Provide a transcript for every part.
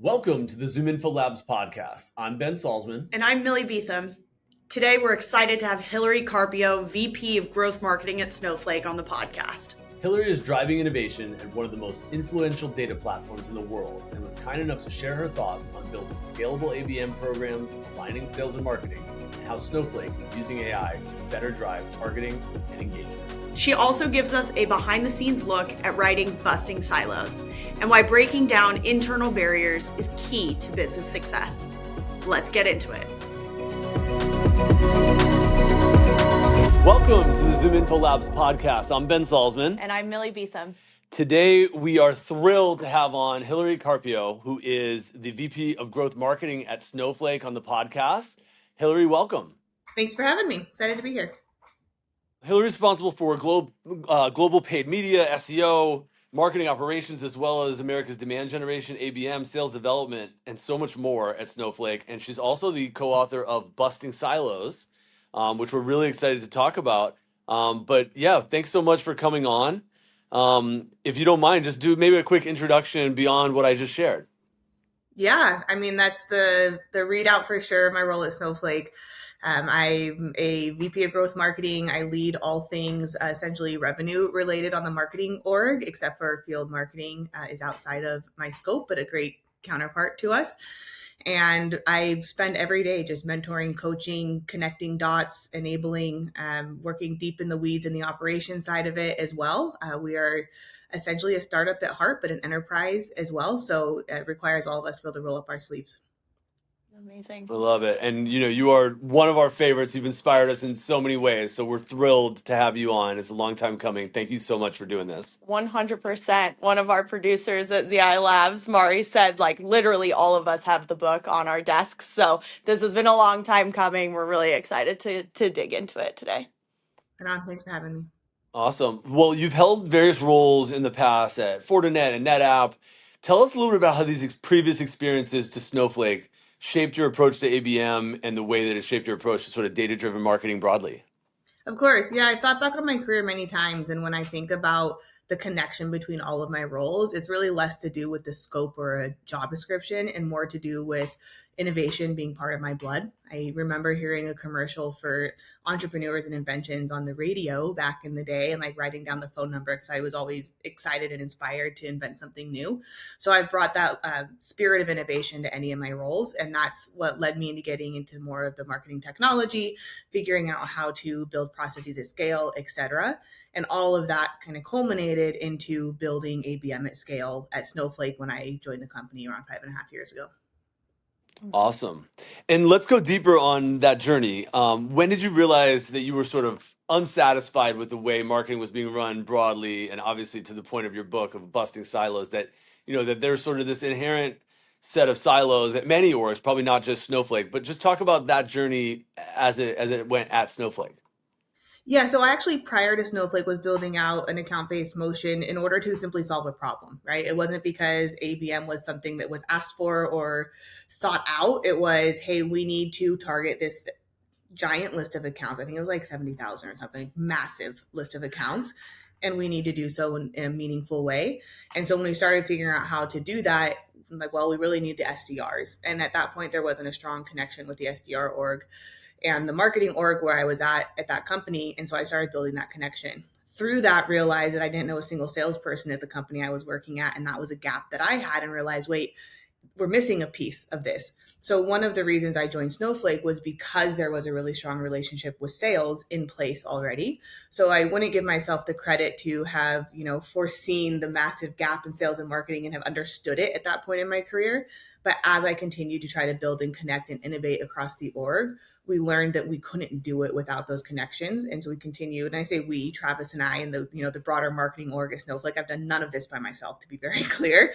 Welcome to the ZoomInfo Labs podcast. I'm Ben Salzman. And I'm Millie Beetham. Today, we're excited to have Hilary Carpio, VP of Growth Marketing at Snowflake, on the podcast. Hilary is driving innovation at one of the most influential data platforms in the world and was kind enough to share her thoughts on building scalable ABM programs, aligning sales and marketing, and how Snowflake is using AI to better drive targeting and engagement. She also gives us a behind-the-scenes look at writing Busting Silos and why breaking down internal barriers is key to business success. Let's get into it. Welcome to the ZoomInfo Labs podcast. I'm Ben Salzman. And I'm Millie Beetham. Today, we are thrilled to have on Hilary Carpio, who is the VP of Growth Marketing at Snowflake, on the podcast. Hilary, welcome. Thanks for having me. Excited to be here. Hilary is responsible for global paid media, SEO, marketing operations, as well as America's demand generation, ABM, sales development, and so much more at Snowflake. And she's also the co-author of Busting Silos, which we're really excited to talk about. But yeah, thanks so much for coming on. If you don't mind, just do maybe a quick introduction beyond what I just shared. Yeah, I mean, that's the readout for sure. My role at Snowflake. I'm a VP of Growth Marketing. I lead all things essentially revenue related on the marketing org, except for field marketing is outside of my scope, but a great counterpart to us. And I spend every day just mentoring, coaching, connecting dots, enabling, working deep in the weeds in the operation side of it as well. We are essentially a startup at heart, but an enterprise as well. So it requires all of us to be able to roll up our sleeves. Amazing. I love it. And, you are one of our favorites. You've inspired us in so many ways. So we're thrilled to have you on. It's a long time coming. Thank you so much for doing this. 100%. One of our producers at ZI Labs, Mari, said, literally all of us have the book on our desks. So this has been a long time coming. We're really excited to dig into it today. Thanks for having me. Awesome. Well, you've held various roles in the past at Fortinet and NetApp. Tell us a little bit about how these previous experiences to Snowflake shaped your approach to ABM and the way that it shaped your approach to sort of data-driven marketing broadly. Of course. Yeah, I've thought back on my career many times. And when I think about the connection between all of my roles, it's really less to do with the scope or a job description and more to do with innovation being part of my blood. I remember hearing a commercial for entrepreneurs and inventions on the radio back in the day and writing down the phone number because I was always excited and inspired to invent something new. So I've brought that spirit of innovation to any of my roles. And that's what led me into getting into more of the marketing technology, figuring out how to build processes at scale, et cetera. And all of that kind of culminated into building ABM at scale at Snowflake when I joined the company around 5.5 years ago. Awesome. And let's go deeper on that journey. When did you realize that you were sort of unsatisfied with the way marketing was being run broadly, and obviously to the point of your book of Busting Silos, that that there's sort of this inherent set of silos at many orgs, probably not just Snowflake, but just talk about that journey as it went at Snowflake. Yeah, so I actually, prior to Snowflake, was building out an account-based motion in order to simply solve a problem, right? It wasn't because ABM was something that was asked for or sought out. It was, hey, we need to target this giant list of accounts. I think it was 70,000 or something, massive list of accounts. And we need to do so in a meaningful way. And so when we started figuring out how to do that, I'm we really need the SDRs. And at that point, there wasn't a strong connection with the SDR org and the marketing org where I was at that company. And so I started building that connection. Through that, realized that I didn't know a single salesperson at the company I was working at. And that was a gap that I had, and realized, wait, we're missing a piece of this. So one of the reasons I joined Snowflake was because there was a really strong relationship with sales in place already. So I wouldn't give myself the credit to have, foreseen the massive gap in sales and marketing and have understood it at that point in my career. But as I continued to try to build and connect and innovate across the org, we learned that we couldn't do it without those connections. And so we continued, and I say we, Travis and I, and the broader marketing org at Snowflake, I've done none of this by myself, to be very clear.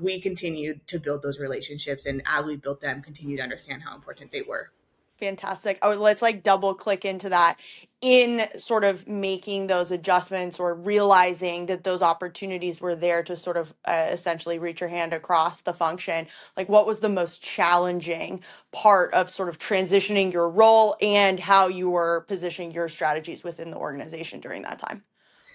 We continued to build those relationships, and as we built them, continued to understand how important they were. Fantastic. Oh, let's double click into that. In sort of making those adjustments or realizing that those opportunities were there to sort of essentially reach your hand across the function, what was the most challenging part of sort of transitioning your role and how you were positioning your strategies within the organization during that time?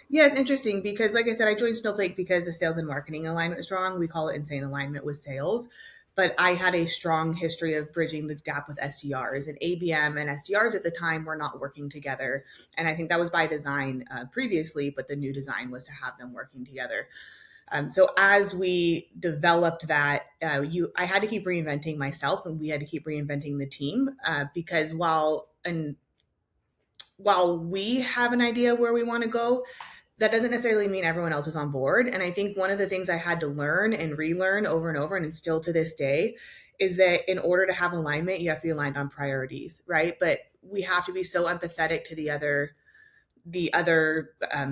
Yeah, it's interesting because, like I said, I joined Snowflake because the sales and marketing alignment was strong. We call it insane alignment with sales. but I had a strong history of bridging the gap with SDRs, and ABM and SDRs at the time were not working together. And I think that was by design previously, but the new design was to have them working together. So as we developed that, I had to keep reinventing myself, and we had to keep reinventing the team because while we have an idea of where we want to go, that doesn't necessarily mean everyone else is on board. And I think one of the things I had to learn and relearn over and over, and still to this day, is that in order to have alignment, you have to be aligned on priorities, right? But we have to be so empathetic to the other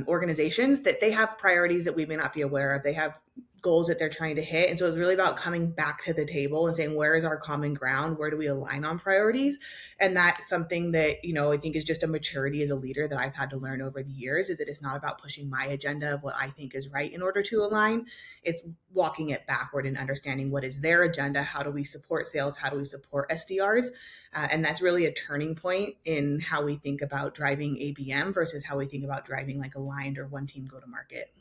organizations that they have priorities that we may not be aware of. They have goals that they're trying to hit. And so it's really about coming back to the table and saying, where is our common ground? Where do we align on priorities? And that's something that, I think is just a maturity as a leader that I've had to learn over the years, is that it's not about pushing my agenda of what I think is right in order to align. It's walking it backward and understanding what is their agenda. How do we support sales? How do we support SDRs? And that's really a turning point in how we think about driving ABM versus how we think about driving like aligned or one team go to market.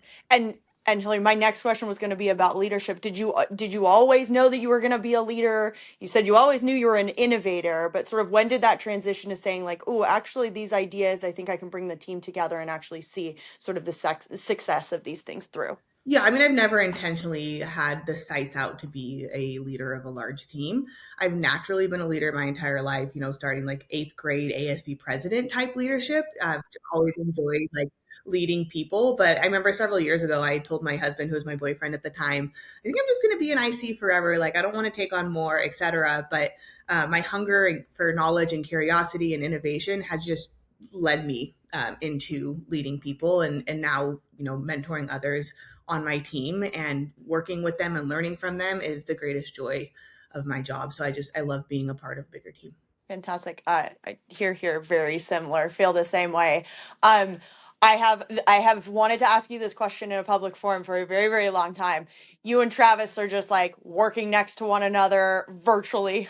And Hilary, my next question was going to be about leadership. Did you always know that you were going to be a leader? You said you always knew you were an innovator, but sort of when did that transition to saying like, oh, actually these ideas, I think I can bring the team together and actually see sort of the success of these things through? Yeah, I mean, I've never intentionally had the sights out to be a leader of a large team. I've naturally been a leader my entire life, starting like 8th grade ASB president type leadership. I've always enjoyed like leading people. But I remember several years ago, I told my husband, who was my boyfriend at the time, I think I'm just going to be an IC forever. Like, I don't want to take on more, etc. But my hunger for knowledge and curiosity and innovation has just led me into leading people and now, mentoring others on my team, and working with them and learning from them is the greatest joy of my job. So I love being a part of a bigger team. Fantastic. I hear very similar, feel the same way. I have wanted to ask you this question in a public forum for a very, very long time. You and Travis are just like working next to one another virtually.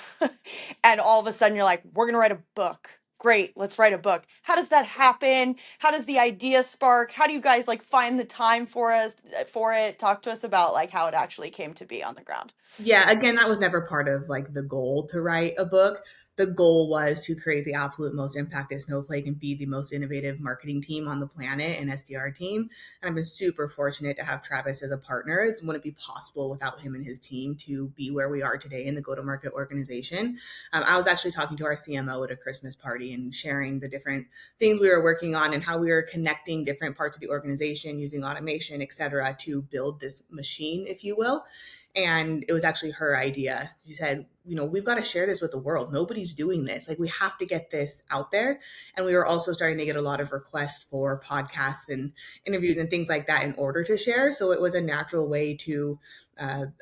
And all of a sudden you're like, we're going to write a book. Great, let's write a book. How does that happen? How does the idea spark? How do you guys like find the time for it? Talk to us about like how it actually came to be on the ground. Yeah, again, that was never part of like the goal to write a book. The goal was to create the absolute most impact at Snowflake and be the most innovative marketing team on the planet and SDR team. And I've been super fortunate to have Travis as a partner. It wouldn't be possible without him and his team to be where we are today in the go-to-market organization. I was actually talking to our CMO at a Christmas party and sharing the different things we were working on and how we were connecting different parts of the organization using automation, et cetera, to build this machine, if you will. And it was actually her idea. She said, we've got to share this with the world. Nobody's doing this. Like, we have to get this out there. And we were also starting to get a lot of requests for podcasts and interviews and things like that in order to share. So it was a natural way to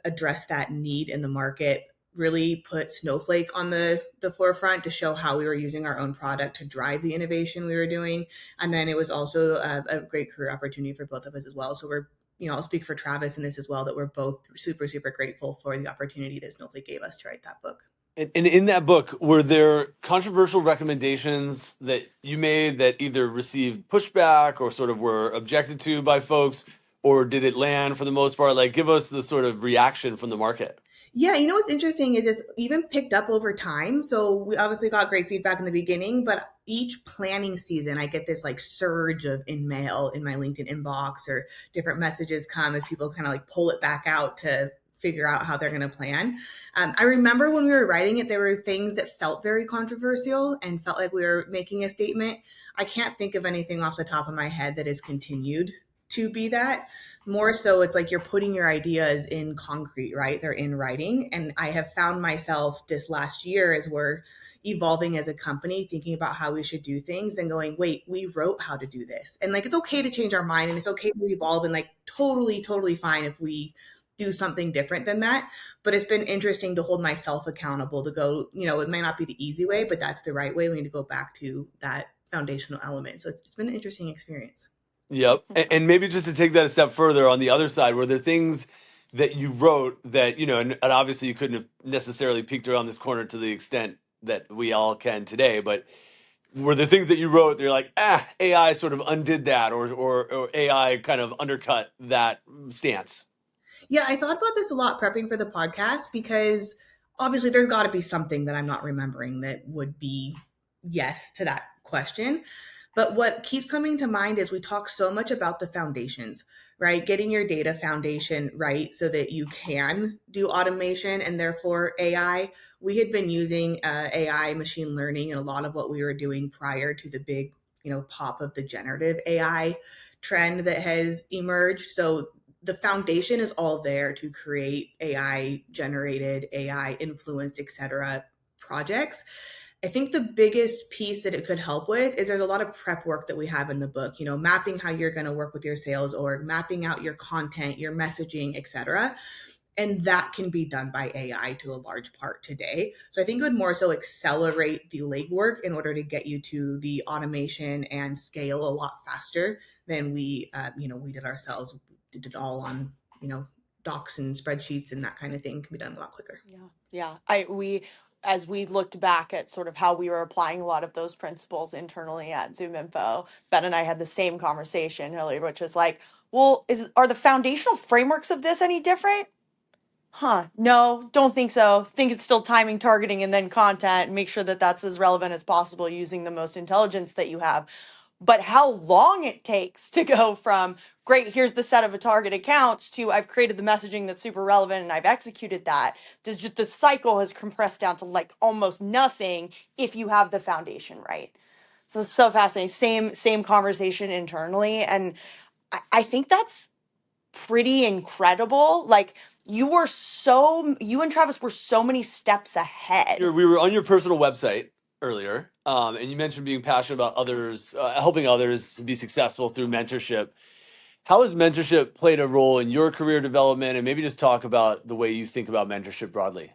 address that need in the market, really put Snowflake on the forefront to show how we were using our own product to drive the innovation we were doing. And then it was also a great career opportunity for both of us as well. So we're, I'll speak for Travis in this as well, that we're both super, super grateful for the opportunity that Snowflake gave us to write that book. And in that book, were there controversial recommendations that you made that either received pushback or sort of were objected to by folks, or did it land for the most part? Like, give us the sort of reaction from the market. Yeah, what's interesting is it's even picked up over time. So we obviously got great feedback in the beginning, but each planning season, I get this like surge of in-mail in my LinkedIn inbox, or different messages come as people kind of like pull it back out to figure out how they're going to plan. I remember when we were writing it, there were things that felt very controversial and felt like we were making a statement. I can't think of anything off the top of my head that has continued to be that. More so, it's like you're putting your ideas in concrete, right? They're in writing. And I have found myself this last year, as we're evolving as a company, thinking about how we should do things and going, wait, we wrote how to do this. And like, it's okay to change our mind, and it's okay to evolve, and like totally, totally fine if we do something different than that. But it's been interesting to hold myself accountable to go, it may not be the easy way, but that's the right way. We need to go back to that foundational element. So it's been an interesting experience. Yep. And maybe just to take that a step further, on the other side, were there things that you wrote that, and obviously you couldn't have necessarily peeked around this corner to the extent that we all can today, but were there things that you wrote that you're like, AI sort of undid that, or AI kind of undercut that stance? Yeah, I thought about this a lot prepping for the podcast because obviously there's got to be something that I'm not remembering that would be yes to that question. But what keeps coming to mind is we talk so much about the foundations, right? Getting your data foundation right so that you can do automation and therefore AI. We had been using AI, machine learning, and a lot of what we were doing prior to the big, pop of the generative AI trend that has emerged. So the foundation is all there to create AI generated, AI influenced, et cetera, projects. I think the biggest piece that it could help with is there's a lot of prep work that we have in the book, mapping how you're going to work with your sales org, mapping out your content, your messaging, et cetera. And that can be done by AI to a large part today. So I think it would more so accelerate the legwork in order to get you to the automation and scale a lot faster than we did ourselves. We did it all on, docs and spreadsheets, and that kind of thing can be done a lot quicker. We as we looked back at sort of how we were applying a lot of those principles internally at ZoomInfo, Ben and I had the same conversation, Hilary, which was like, well, are the foundational frameworks of this any different? No, don't think so. Think it's still timing, targeting, and then content. Make sure that that's as relevant as possible using the most intelligence that you have. But how long it takes to go from great, here's the set of a target accounts to I've created the messaging that's super relevant and I've executed that. Just the cycle has compressed down to like almost nothing if you have the foundation right. So it's so fascinating. Same conversation internally, and I think that's pretty incredible. Like you and Travis were so many steps ahead. We were on your personal website earlier, and you mentioned being passionate about others, helping others to be successful through mentorship. How has mentorship played a role in your career development, and maybe just talk about the way you think about mentorship broadly?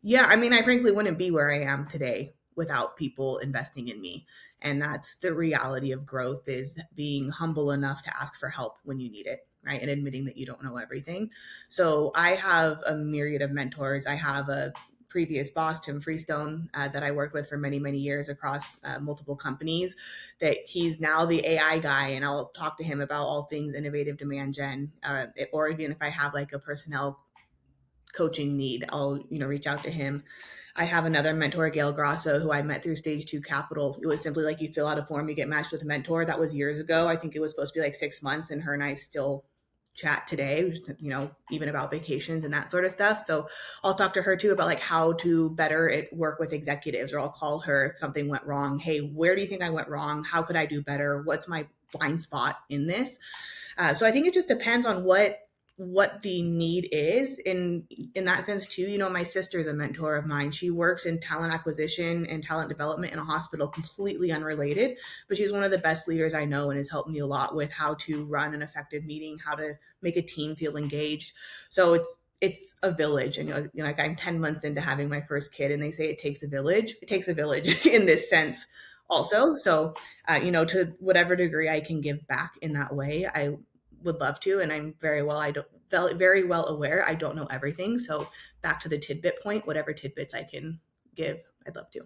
Yeah, I mean, I frankly wouldn't be where I am today without people investing in me. And that's the reality of growth, is being humble enough to ask for help when you need it, right? And admitting that you don't know everything. So I have a myriad of mentors. I have a previous boss, Tim Freestone, that I worked with for many, many years across multiple companies, that he's now the AI guy. And I'll talk to him about all things innovative demand gen, or even if I have like a personnel coaching need, I'll reach out to him. I have another mentor, Gail Grasso, who I met through Stage 2 Capital. It was simply like you fill out a form, you get matched with a mentor. That was years ago. I think it was supposed to be like 6 months, and her and I still chat today, even about vacations and that sort of stuff. So I'll talk to her too about like how to better work with executives, or I'll call her if something went wrong. Hey, where do you think I went wrong? How could I do better? What's my blind spot in this? So I think it just depends on what the need is. In that sense too, my sister is a mentor of mine. She works in talent acquisition and talent development in a hospital, completely unrelated, but she's one of the best leaders I know and has helped me a lot with how to run an effective meeting, how to make a team feel engaged. So it's a village. And like I'm 10 months into having my first kid, and they say it takes a village. It takes a village in this sense also. So to whatever degree I can give back in that way, I would love to. And I'm very well aware I don't know everything. So back to the tidbit point, whatever tidbits I can give, I'd love to.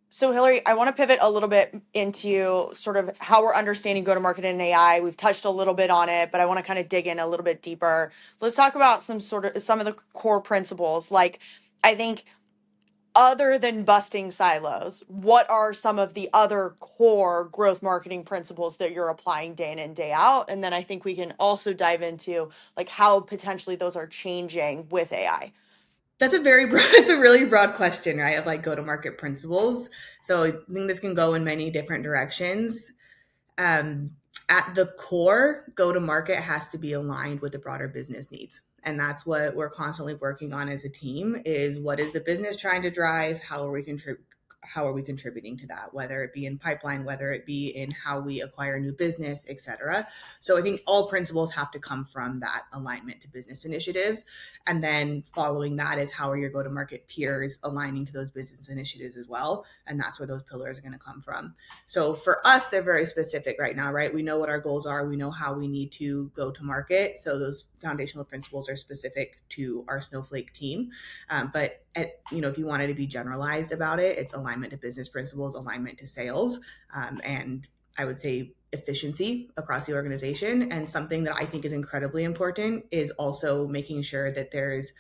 So Hilary, I want to pivot a little bit into sort of how we're understanding go-to-market in AI. We've touched a little bit on it, but I want to kind of dig in a little bit deeper. Let's talk about some of the core principles. Like, I think other than busting silos, what are some of the other core growth marketing principles that you're applying day in and day out? And then I think we can also dive into like how potentially those are changing with AI. That's it's a really broad question, right? Of like go-to-market principles. So I think this can go in many different directions. At the core, go-to-market has to be aligned with the broader business needs. And that's what we're constantly working on as a team, is what is the business trying to drive? How are we contributing to that, whether it be in pipeline, whether it be in how we acquire new business, et cetera. So I think all principles have to come from that alignment to business initiatives. And then following that is how are your go-to-market peers aligning to those business initiatives as well. And that's where those pillars are going to come from. So for us, they're very specific right now, right? We know what our goals are. We know how we need to go to market. So those foundational principles are specific to our Snowflake team. But if you wanted to be generalized about it, it's alignment to business principles, alignment to sales. And I would say, efficiency across the organization. And something that I think is incredibly important is also making sure that there's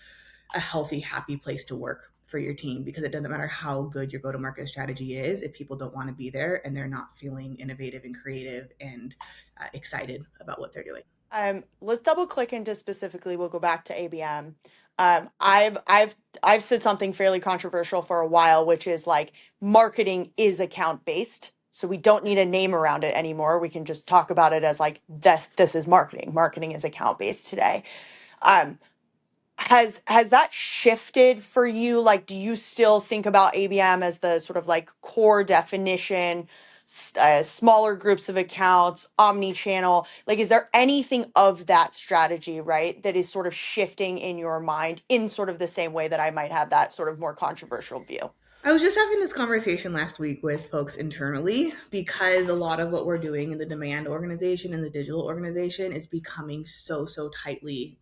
a healthy, happy place to work for your team, because it doesn't matter how good your go-to-market strategy is if people don't want to be there and they're not feeling innovative and creative and excited about what they're doing. Let's double click into specifically. We'll go back to ABM. I've said something fairly controversial for a while, which is like marketing is account based, so we don't need a name around it anymore. We can just talk about it as like this is marketing. Marketing is account based today. Um, has that shifted for you? Like, do you still think about ABM as the sort of like core definition, smaller groups of accounts, omni-channel? Like, is there anything of that strategy, right, that is sort of shifting in your mind in sort of the same way that I might have that sort of more controversial view? I was just having this conversation last week with folks internally, because a lot of what we're doing in the demand organization and the digital organization is becoming so tightly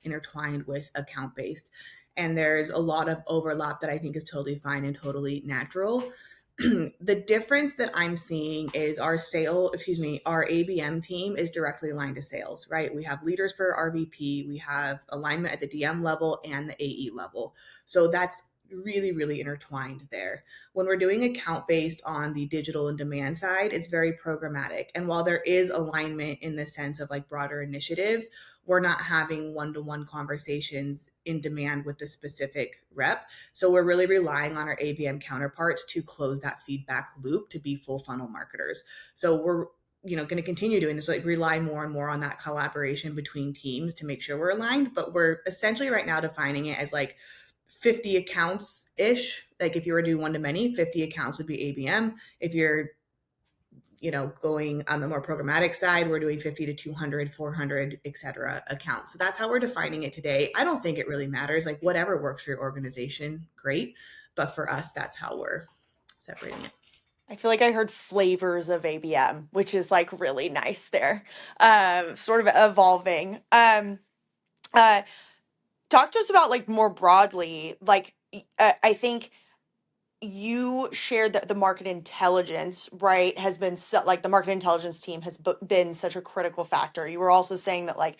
intertwined with account based. And there's a lot of overlap that I think is totally fine and totally natural. The difference that I'm seeing is our ABM team is directly aligned to sales, right? We have leaders per RVP, we have alignment at the DM level and the AE level. So that's really intertwined there. When we're doing account based on the digital and demand side, it's very programmatic. And while there is alignment in the sense of like broader initiatives, we're not having one-to-one conversations in demand with the specific rep. So we're really relying on our ABM counterparts to close that feedback loop to be full funnel marketers. So we're going to continue doing this, like rely more and more on that collaboration between teams to make sure we're aligned. But we're essentially right now defining it as like 50 accounts ish. Like if you were to do one to many, 50 accounts would be ABM. If you're going on the more programmatic side, we're doing 50 to 200, 400, et cetera, accounts. So that's how we're defining it today. I don't think it really matters. Like whatever works for your organization, great. But for us, that's how we're separating it. I feel like I heard flavors of ABM, which is like really nice there, sort of evolving. Talk to us about like more broadly, like I think you shared that the market intelligence, right, has been like the market intelligence team has been such a critical factor. You were also saying that like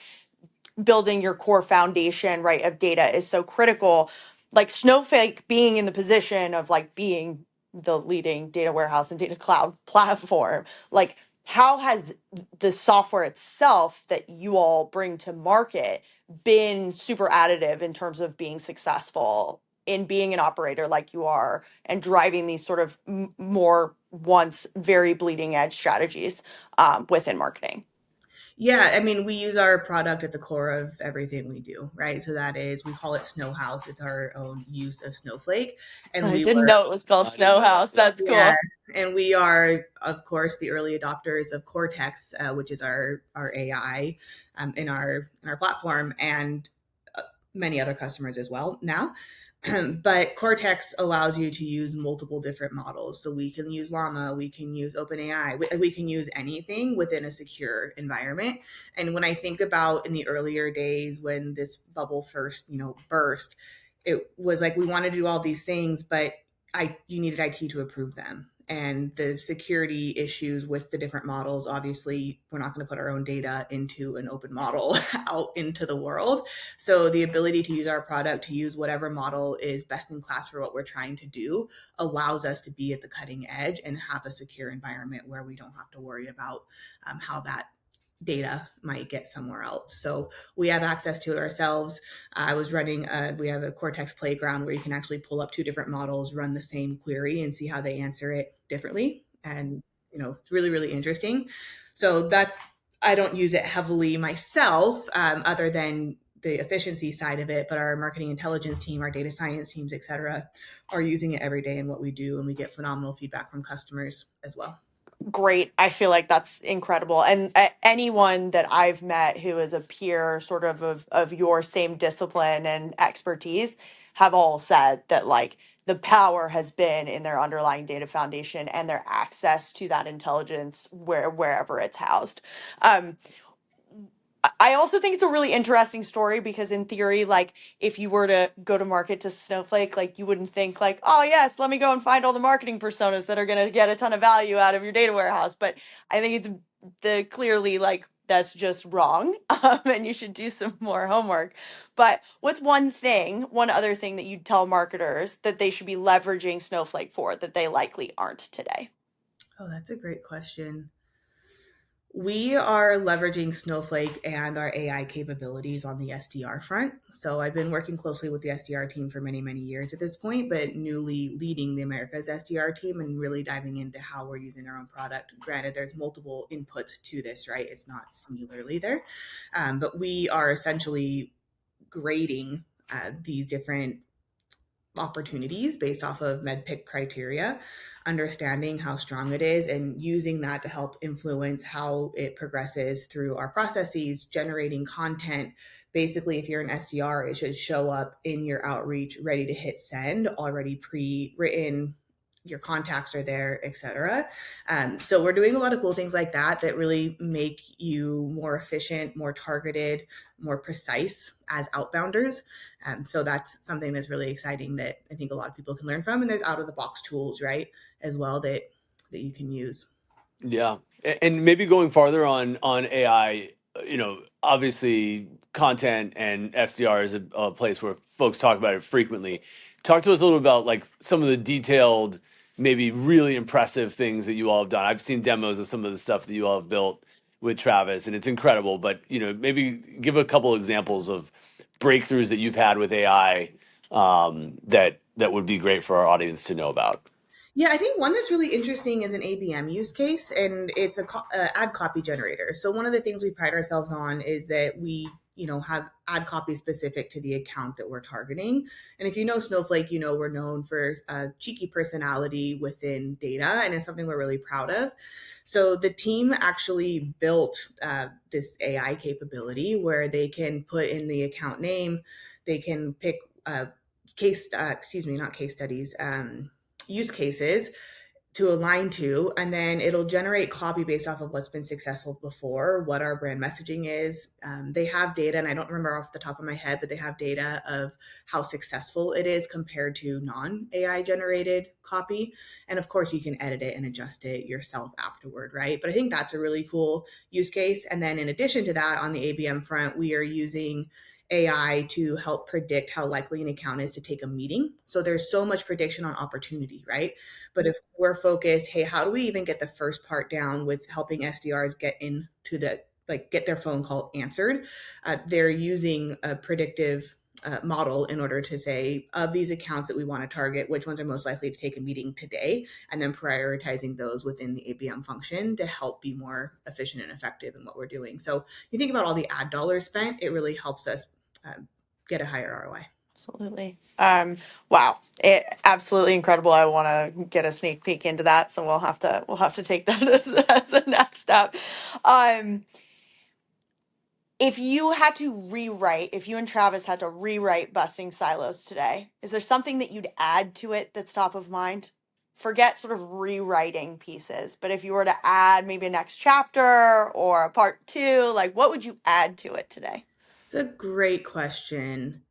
building your core foundation, right, of data is so critical. Like Snowflake being in the position of like being the leading data warehouse and data cloud platform, like how has the software itself that you all bring to market been super additive in terms of being successful in being an operator like you are and driving these sort of more once very bleeding edge strategies within marketing? Yeah, I mean, we use our product at the core of everything we do, right? So that is, we call it Snow House. It's our own use of Snowflake. And I we didn't were, know it was called I didn't Snow know that. House. Yeah. That's yeah, cool. and we are, of course, the early adopters of Cortex, which is our AI in our platform, and many other customers as well now. But Cortex allows you to use multiple different models. So we can use Llama, we can use OpenAI, we can use anything within a secure environment. And when I think about in the earlier days when this bubble first, burst, it was like we wanted to do all these things, but you needed IT to approve them. And the security issues with the different models, obviously, we're not going to put our own data into an open model out into the world. So the ability to use our product, to use whatever model is best in class for what we're trying to do, allows us to be at the cutting edge and have a secure environment where we don't have to worry about how that data might get somewhere else. So we have access to it ourselves. I was running, we have a Cortex playground where you can actually pull up two different models, run the same query and see how they answer it differently. And, it's really interesting. So I don't use it heavily myself, other than the efficiency side of it, but our marketing intelligence team, our data science teams, et cetera, are using it every day in what we do. And we get phenomenal feedback from customers as well. Great. I feel like that's incredible. And anyone that I've met who is a peer sort of your same discipline and expertise have all said that like the power has been in their underlying data foundation and their access to that intelligence wherever it's housed. Um, I also think it's a really interesting story because in theory, like if you were to go to market to Snowflake, like you wouldn't think like, oh yes, let me go and find all the marketing personas that are going to get a ton of value out of your data warehouse. But I think it's the clearly like that's just wrong, and you should do some more homework. But what's one other thing that you'd tell marketers that they should be leveraging Snowflake for that they likely aren't today? Oh, that's a great question. We are leveraging Snowflake and our AI capabilities on the SDR front. So I've been working closely with the SDR team for many, many years at this point, but newly leading the Americas SDR team and really diving into how we're using our own product. Granted, there's multiple inputs to this, right? It's not singularly there, but we are essentially grading these different opportunities based off of medpic criteria, understanding how strong it is and using that to help influence how it progresses through our processes, generating content. Basically, if you're an SDR, it should show up in your outreach ready to hit send, already pre-written, your contacts are there, etc. So we're doing a lot of cool things like that that really make you more efficient, more targeted, more precise as outbounders. So that's something that's really exciting that I think a lot of people can learn from. And there's out of the box tools, right, as well that you can use. Yeah, and maybe going farther on AI, obviously content and SDR is a place where folks talk about it frequently. Talk to us a little about like some of the detailed, maybe really impressive things that you all have done. I've seen demos of some of the stuff that you all have built with Travis, and it's incredible. But maybe give a couple examples of breakthroughs that you've had with AI, that would be great for our audience to know about. Yeah, I think one that's really interesting is an ABM use case, and it's a ad copy generator. So one of the things we pride ourselves on is that we, have ad copy specific to the account that we're targeting. And if you know Snowflake, we're known for cheeky personality within data, and it's something we're really proud of. So the team actually built this AI capability where they can put in the account name, they can pick not case studies. Use cases to align to, and then it'll generate copy based off of what's been successful before, what our brand messaging is. They have data, and I don't remember off the top of my head, but they have data of how successful it is compared to non-AI generated copy. And of course, you can edit it and adjust it yourself afterward, right? But I think that's a really cool use case. And then in addition to that, on the ABM front, we are using AI to help predict how likely an account is to take a meeting. So there's so much prediction on opportunity, right? But if we're focused, hey, how do we even get the first part down with helping SDRs get into get their phone call answered? They're using a predictive model in order to say, of these accounts that we want to target, which ones are most likely to take a meeting today, and then prioritizing those within the ABM function to help be more efficient and effective in what we're doing. So you think about all the ad dollars spent, it really helps us get a higher ROI. Absolutely. Wow. Absolutely incredible. I want to get a sneak peek into that, so we'll have to take that as a next step. If you had to rewrite, if you and Travis had to rewrite Busting Silos today, is there something that you'd add to it that's top of mind? Forget sort of rewriting pieces, but if you were to add maybe a next chapter or a part two, like what would you add to it today? It's a great question.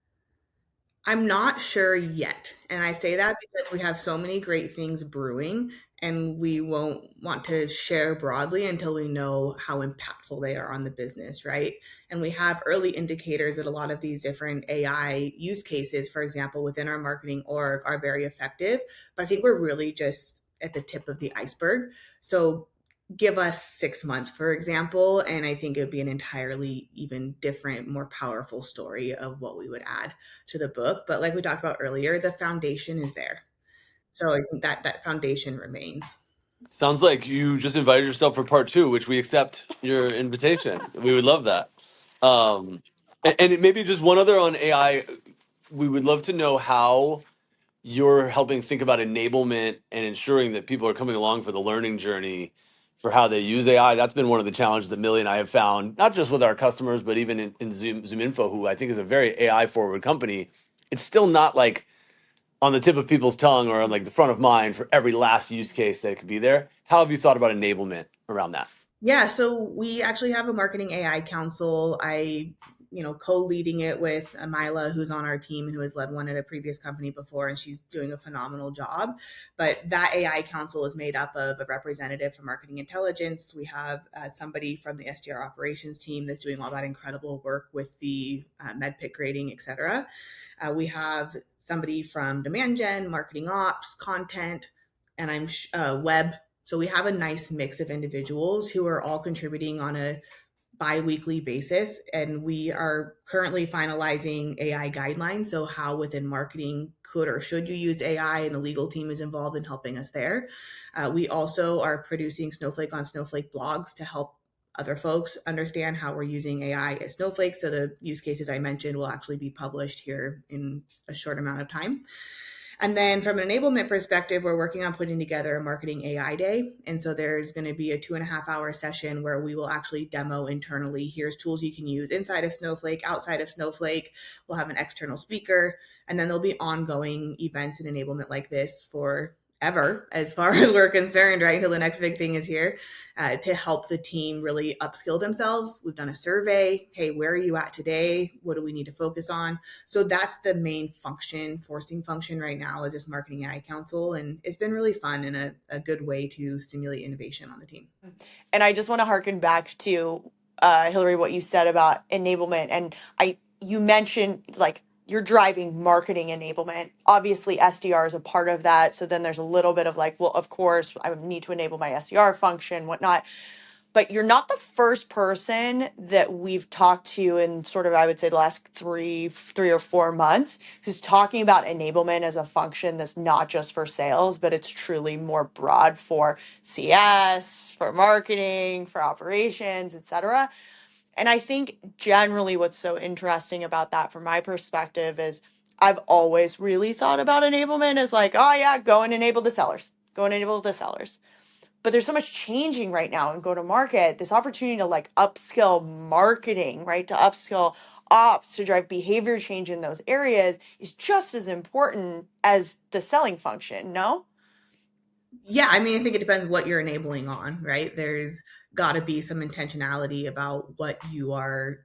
I'm not sure yet. And I say that because we have so many great things brewing, and we won't want to share broadly until we know how impactful they are on the business, right? And we have early indicators that a lot of these different AI use cases, for example, within our marketing org are very effective. But I think we're really just at the tip of the iceberg. So give us 6 months, for example, and I think it would be an entirely even different, more powerful story of what we would add to the book. But like we talked about earlier, the foundation is there. So I think that foundation remains. Sounds like you just invited yourself for part two, which we accept your invitation. We would love that. And maybe just one other on AI. We would love to know how you're helping think about enablement and ensuring that people are coming along for the learning journey for how they use AI. That's been one of the challenges that Millie and I have found, not just with our customers, but even in ZoomInfo, who I think is a very AI forward company. It's still not like on the tip of people's tongue or on like the front of mind for every last use case that could be there. How have you thought about enablement around that? Yeah, so we actually have a marketing AI council. Co-leading it with Amila, who's on our team and who has led one at a previous company before, and she's doing a phenomenal job. But that AI council is made up of a representative from marketing intelligence. We have somebody from the SDR operations team that's doing all that incredible work with the MedPIC grading, et cetera. We have somebody from demand gen, marketing ops, content, and web. So we have a nice mix of individuals who are all contributing on a bi-weekly basis, and we are currently finalizing AI guidelines. So how within marketing could or should you use AI, and the legal team is involved in helping us there. We also are producing Snowflake on Snowflake blogs to help other folks understand how we're using AI at Snowflake. So the use cases I mentioned will actually be published here in a short amount of time. And then from an enablement perspective, we're working on putting together a marketing AI day. And so there's going to be a 2.5 hour session where we will actually demo internally. Here's tools you can use inside of Snowflake, outside of Snowflake. We'll have an external speaker. And then there'll be ongoing events and enablement like this for ever, as far as we're concerned, right? Until the next big thing is here, to help the team really upskill themselves. We've done a survey. Hey, where are you at today? What do we need to focus on? So that's the main forcing function right now, is this marketing AI council. And it's been really fun and a good way to stimulate innovation on the team. And I just want to harken back to Hillary, what you said about enablement. And you mentioned like you're driving marketing enablement. Obviously, SDR is a part of that. So then there's a little bit of like, well, of course, I need to enable my SDR function, whatnot. But you're not the first person that we've talked to in sort of, I would say, the last three or 4 months who's talking about enablement as a function that's not just for sales, but it's truly more broad for CS, for marketing, for operations, et cetera. And I think generally what's so interesting about that from my perspective is I've always really thought about enablement as like, oh yeah, go and enable the sellers. Go and enable the sellers. But there's so much changing right now in go to market, this opportunity to like upskill marketing, right? To upskill ops, to drive behavior change in those areas is just as important as the selling function, no? Yeah, I mean, I think it depends what you're enabling on, right? There's got to be some intentionality about what you are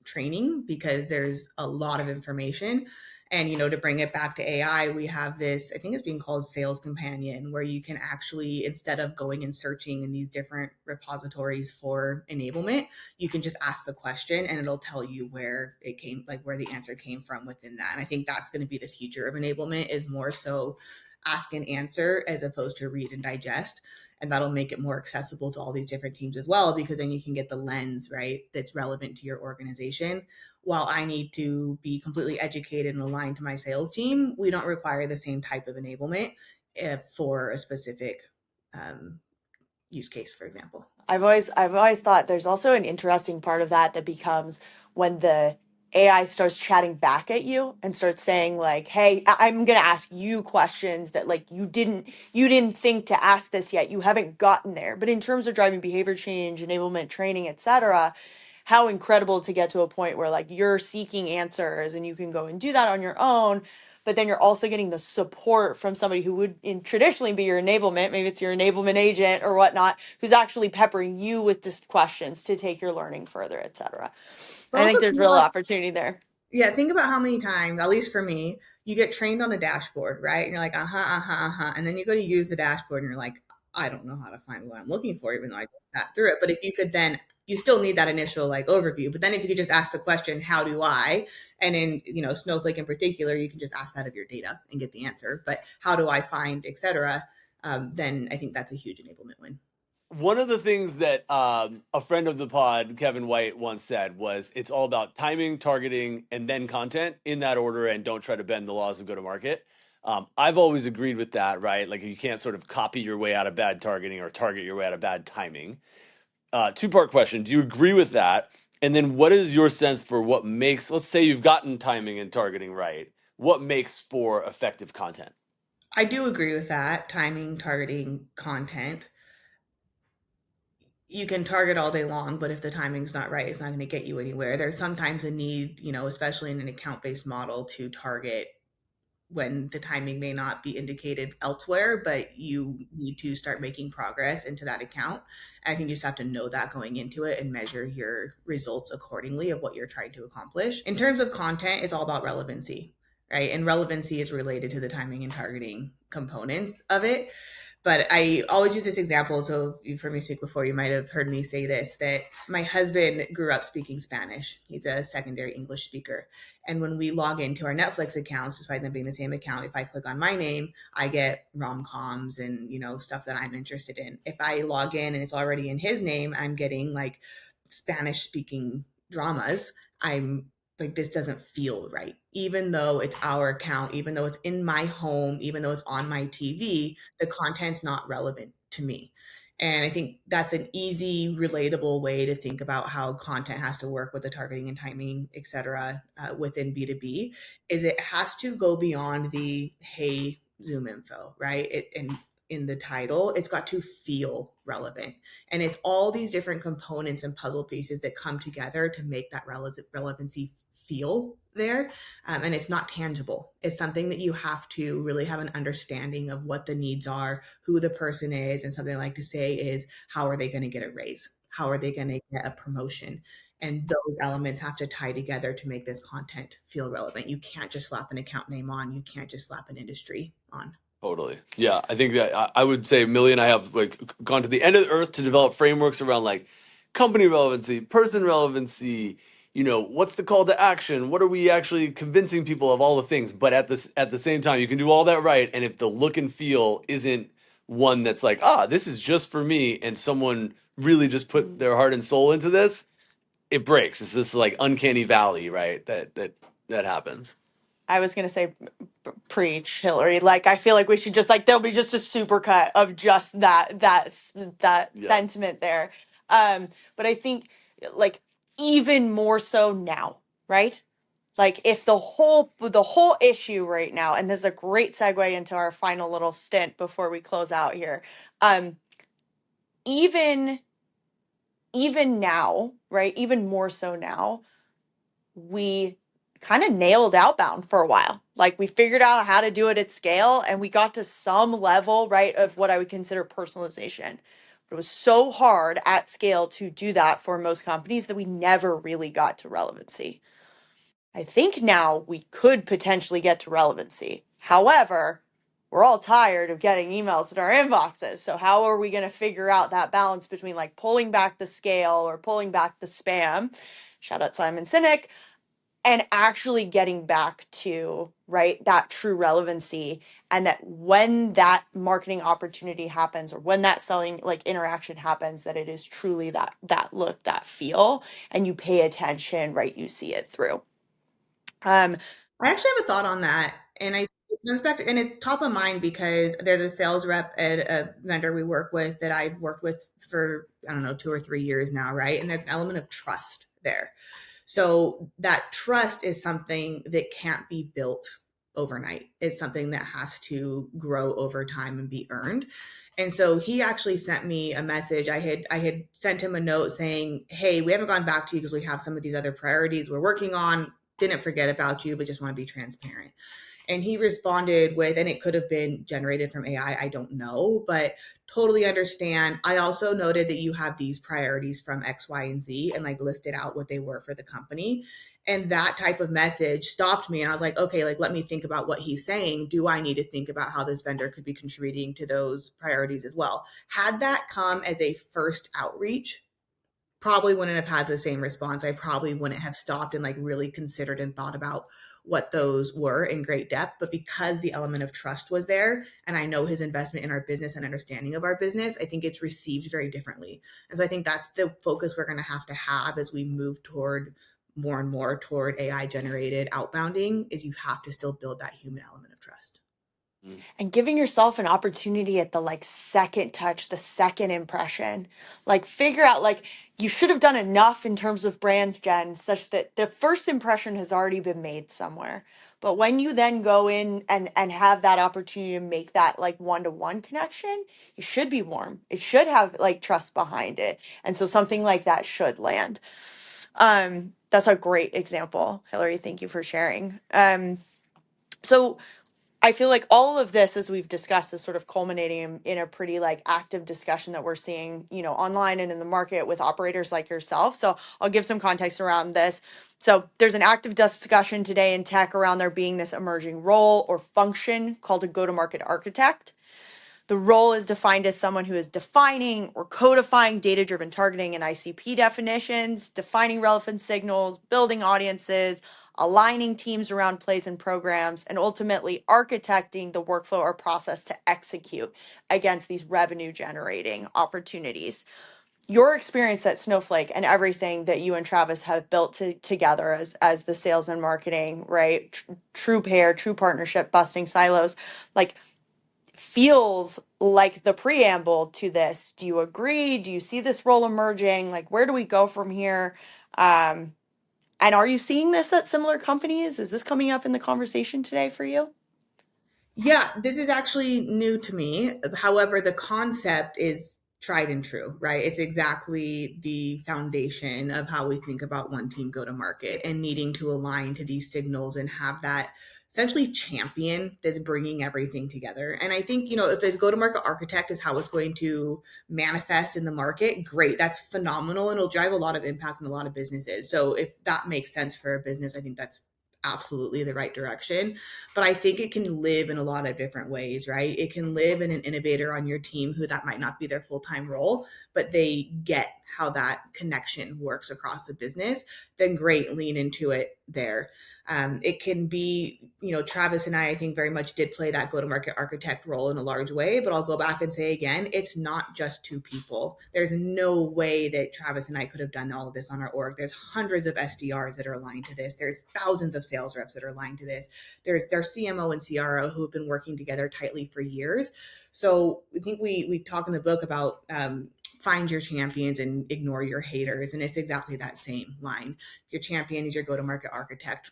training, because there's a lot of information. And, to bring it back to AI, we have this, I think it's being called Sales Companion, where you can actually, instead of going and searching in these different repositories for enablement, you can just ask the question and it'll tell you where it came, like where the answer came from within that. And I think that's going to be the future of enablement, is more so ask and answer as opposed to read and digest. And that'll make it more accessible to all these different teams as well, because then you can get the lens, right, that's relevant to your organization. While I need to be completely educated and aligned to my sales team, we don't require the same type of enablement for a specific use case, for example. I've always thought there's also an interesting part of that that becomes when the AI starts chatting back at you and starts saying like, "Hey, I'm going to ask you questions that like you didn't think to ask this yet. You haven't gotten there." But in terms of driving behavior change, enablement training, etc., how incredible to get to a point where like you're seeking answers and you can go and do that on your own, but then you're also getting the support from somebody who would traditionally be your enablement, maybe it's your enablement agent or whatnot, who's actually peppering you with just questions to take your learning further, etc. But I think also there's real opportunity there. yeah, think about how many times, at least for me, you get trained on a dashboard, right? And you're like, and then you go to use the dashboard and you're like, I don't know how to find what I'm looking for, even though I just sat through it. But if you could then, you still need that initial like overview. But then if you could just ask the question, how do I? And in, Snowflake in particular, you can just ask that of your data and get the answer. But how do I find, et cetera? Then I think that's a huge enablement win. One of the things that a friend of the pod, Kevin White, once said was it's all about timing, targeting, and then content in that order, and don't try to bend the laws of go to market. I've always agreed with that, right? Like you can't sort of copy your way out of bad targeting or target your way out of bad timing. Two-part question. Do you agree with that? And then what is your sense for what makes, let's say you've gotten timing and targeting right, what makes for effective content? I do agree with that. Timing, targeting, content. You can target all day long, but if the timing's not right, it's not going to get you anywhere. There's sometimes a need, especially in an account based model, to target when the timing may not be indicated elsewhere, but you need to start making progress into that account. I think you just have to know that going into it and measure your results accordingly of what you're trying to accomplish. In terms of content, it's all about relevancy, right? And relevancy is related to the timing and targeting components of it. But I always use this example. So if you've heard me speak before, you might have heard me say this, that my husband grew up speaking Spanish. He's a secondary English speaker. And when we log into our Netflix accounts, despite them being the same account, if I click on my name, I get rom-coms and, stuff that I'm interested in. If I log in and it's already in his name, I'm getting like Spanish speaking dramas. I'm like, this doesn't feel right. Even though it's our account, even though it's in my home, even though it's on my TV, the content's not relevant to me. And I think that's an easy, relatable way to think about how content has to work with the targeting and timing, et cetera, within B2B, is it has to go beyond the, hey, ZoomInfo, right? And in the title, it's got to feel relevant. And it's all these different components and puzzle pieces that come together to make that relevancy feel there. And it's not tangible. It's something that you have to really have an understanding of what the needs are, who the person is. And something I like to say is, how are they going to get a raise? How are they going to get a promotion? And those elements have to tie together to make this content feel relevant. You can't just slap an account name on. You can't just slap an industry on. Totally. Yeah, I think that I would say Millie and I have like gone to the end of the earth to develop frameworks around like company relevancy, person relevancy, what's the call to action? What are we actually convincing people of, all the things? But at the same time, you can do all that right, and if the look and feel isn't one that's like, this is just for me, and someone really just put their heart and soul into this, it breaks. It's this like uncanny valley, right? That happens. I was gonna say, preach, Hillary. Like, I feel like we should just like there'll be just a supercut of just that Yeah. sentiment there. But I think like even more so now, right? Like if the whole issue right now, and this is a great segue into our final little stint before we close out here. Even now, right? Even more so now, we kind of nailed outbound for a while. Like we figured out how to do it at scale and we got to some level, right, of what I would consider personalization. But it was so hard at scale to do that for most companies that we never really got to relevancy. I think now we could potentially get to relevancy. However, we're all tired of getting emails in our inboxes. So how are we going to figure out that balance between like pulling back the scale or pulling back the spam? Shout out Simon Sinek, and actually getting back to, right, that true relevancy, and that when that marketing opportunity happens or when that selling like interaction happens, that it is truly that look, that feel, and you pay attention, right, you see it through. I actually have a thought on that, and it comes back to, and it's top of mind because there's a sales rep at a vendor we work with that I've worked with for, I don't know, 2 or 3 years now, right? And there's an element of trust there. So that trust is something that can't be built overnight. It's something that has to grow over time and be earned. And so he actually sent me a message. I had sent him a note saying, "Hey, we haven't gone back to you because we have some of these other priorities we're working on. Didn't forget about you, but just want to be transparent." And he responded with, and it could have been generated from AI, I don't know, but totally understand. I also noted that you have these priorities from X, Y, and Z, and like listed out what they were for the company. And that type of message stopped me. And I was like, okay, like, let me think about what he's saying. Do I need to think about how this vendor could be contributing to those priorities as well? Had that come as a first outreach, probably wouldn't have had the same response. I probably wouldn't have stopped and like really considered and thought about what those were in great depth. But because the element of trust was there, and I know his investment in our business and understanding of our business, I think it's received very differently. And so I think that's the focus we're going to have as we move toward more and more toward AI generated outbounding, is you have to still build that human element of trust. And giving yourself an opportunity at the like second touch, the second impression, like figure out like you should have done enough in terms of brand gen such that the first impression has already been made somewhere. But when you then go in and have that opportunity to make that like one-to-one connection, it should be warm. It should have like trust behind it. And so something like that should land. That's a great example, Hilary. Thank you for sharing. So I feel like all of this, as we've discussed, is sort of culminating in a pretty like active discussion that we're seeing, online and in the market with operators like yourself. So I'll give some context around this. So there's an active discussion today in tech around there being this emerging role or function called a go-to-market architect. The role is defined as someone who is defining or codifying data-driven targeting and ICP definitions, defining relevant signals, building audiences, aligning teams around plays and programs, and ultimately architecting the workflow or process to execute against these revenue-generating opportunities. Your experience at Snowflake and everything that you and Travis have built together as the sales and marketing, right? True pair, true partnership, busting silos, like feels like the preamble to this. Do you agree? Do you see this role emerging? Like, where do we go from here? Um, and are you seeing this at similar companies? Is this coming up in the conversation today for you? Yeah, this is actually new to me. However, the concept is tried and true, right? It's exactly the foundation of how we think about one team go to market and needing to align to these signals and have that essentially champion that's bringing everything together. And I think, if a go to market architect is how it's going to manifest in the market, great. That's phenomenal. And it'll drive a lot of impact in a lot of businesses. So if that makes sense for a business, I think that's absolutely the right direction. But I think it can live in a lot of different ways, right? It can live in an innovator on your team who that might not be their full-time role, but they get how that connection works across the business. Then great, lean into it there. It can be, Travis and I think very much did play that go-to-market architect role in a large way, but I'll go back and say again, it's not just two people. There's no way that Travis and I could have done all of this on our org. There's hundreds of SDRs that are aligned to this. There's thousands of sales reps that are aligned to this. There's their CMO and CRO who have been working together tightly for years. So I think we talk in the book about find your champions and ignore your haters. And it's exactly that same line. Your champion is your go-to-market architect.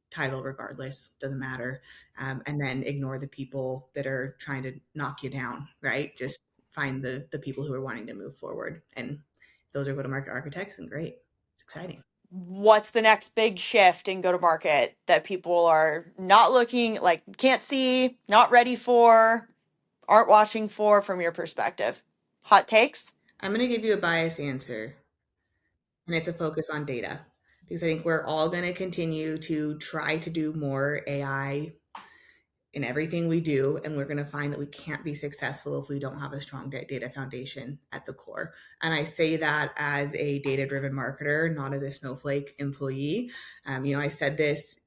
Title regardless, doesn't matter. And then ignore the people that are trying to knock you down, right? Just find the people who are wanting to move forward. And those are go-to-market architects, and great. It's exciting. What's the next big shift in go to market that people are not looking, like can't see, not ready for, aren't watching for from your perspective? Hot takes? I'm going to give you a biased answer, and it's a focus on data, because I think we're all going to continue to try to do more AI in everything we do, and we're going to find that we can't be successful if we don't have a strong data foundation at the core. And I say that as a data-driven marketer, not as a Snowflake employee. I said this,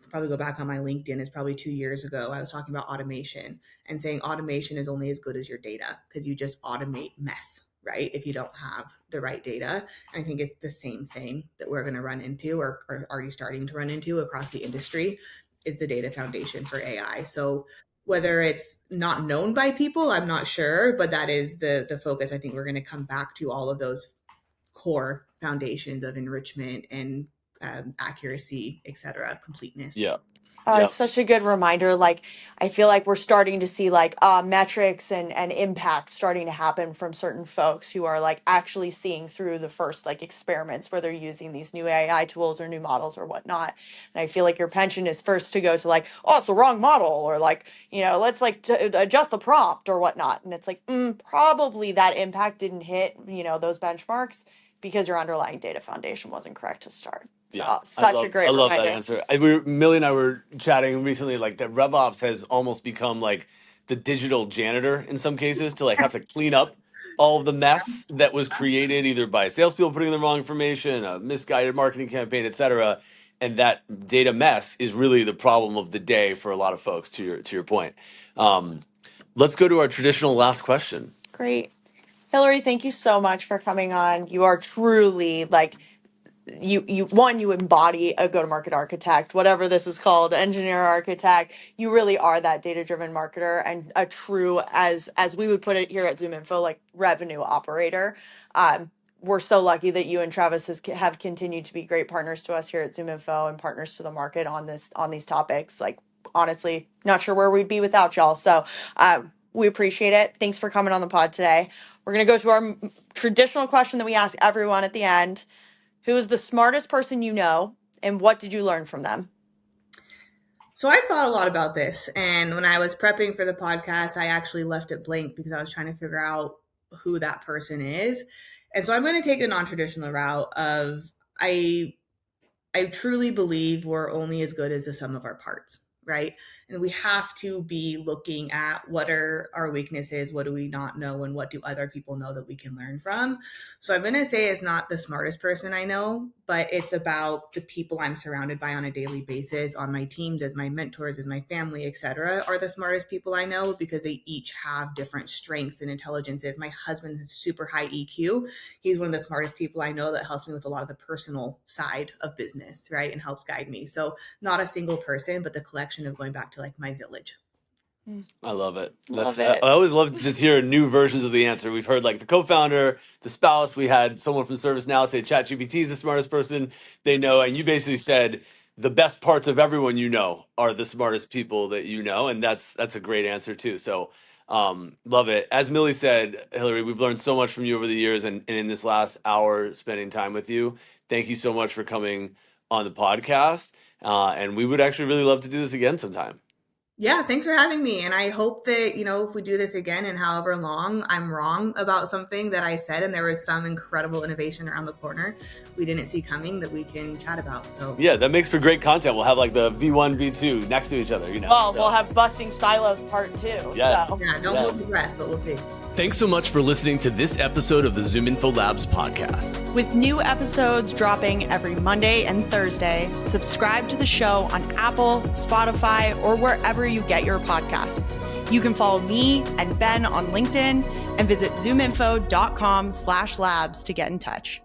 probably go back on my LinkedIn, it's probably 2 years ago. I was talking about automation and saying automation is only as good as your data, because you just automate mess, right? If you don't have the right data. And I think it's the same thing that we're going to run into, or are already starting to run into across the industry, is the data foundation for AI. So whether it's not known by people, I'm not sure, but that is the focus. I think we're going to come back to all of those core foundations of enrichment and accuracy, etc., completeness. Yeah. It's such a good reminder. Like, I feel like we're starting to see like metrics and impact starting to happen from certain folks who are like actually seeing through the first like experiments where they're using these new AI tools or new models or whatnot. And I feel like your penchant is first to go to like, oh, it's the wrong model, or like, let's like adjust the prompt or whatnot. And it's like, probably that impact didn't hit, those benchmarks because your underlying data foundation wasn't correct to start. So Yeah, such a I great love that reminder. answer. Millie and I were chatting recently, like that RevOps has almost become like the digital janitor in some cases, to like have to clean up all of the mess that was created either by salespeople putting in the wrong information, a misguided marketing campaign, etc. And that data mess is really the problem of the day for a lot of folks. To your point, let's go to our traditional last question. Great. Hilary, thank you so much for coming on. You are truly like you embody a go-to-market architect, whatever this is called, engineer architect. You really are that data-driven marketer and a true, as we would put it here at ZoomInfo, like revenue operator. We're so lucky that you and Travis have continued to be great partners to us here at ZoomInfo and partners to the market on these topics. Like, honestly, not sure where we'd be without y'all. So we appreciate it. Thanks for coming on the pod today. We're going to go to our traditional question that we ask everyone at the end. Who is the smartest person you know, and what did you learn from them? So I've thought a lot about this. And when I was prepping for the podcast, I actually left it blank because I was trying to figure out who that person is. And so I'm going to take a non-traditional route of I truly believe we're only as good as the sum of our parts, right? And we have to be looking at what are our weaknesses, what do we not know, and what do other people know that we can learn from. So I'm going to say it's not the smartest person I know, but it's about the people I'm surrounded by on a daily basis, on my teams, as my mentors, as my family, etc., are the smartest people I know because they each have different strengths and intelligences. My husband has super high EQ. He's one of the smartest people I know that helps me with a lot of the personal side of business, right? And helps guide me. So not a single person, but the collection of going back to like my village. I love it. Love it. I always love to just hear new versions of the answer. We've heard like the co-founder, the spouse. We had someone from ServiceNow say ChatGPT is the smartest person they know, and you basically said the best parts of everyone you know are the smartest people that you know, and that's a great answer too. So love it. As Millie said, Hilary, we've learned so much from you over the years, and in this last hour spending time with you. Thank you so much for coming on the podcast, and we would actually really love to do this again sometime. Yeah, thanks for having me. And I hope that, if we do this again in however long I'm wrong about something that I said and there was some incredible innovation around the corner we didn't see coming that we can chat about. So yeah, that makes for great content. We'll have like the V1, V2 next to each other, Well, we'll have Busting Silos Part 2. Yes. So. Yeah, don't hold your breath, but we'll see. Thanks so much for listening to this episode of the ZoomInfo Labs podcast. With new episodes dropping every Monday and Thursday, subscribe to the show on Apple, Spotify, or wherever you get your podcasts. You can follow me and Ben on LinkedIn and visit zoominfo.com/labs to get in touch.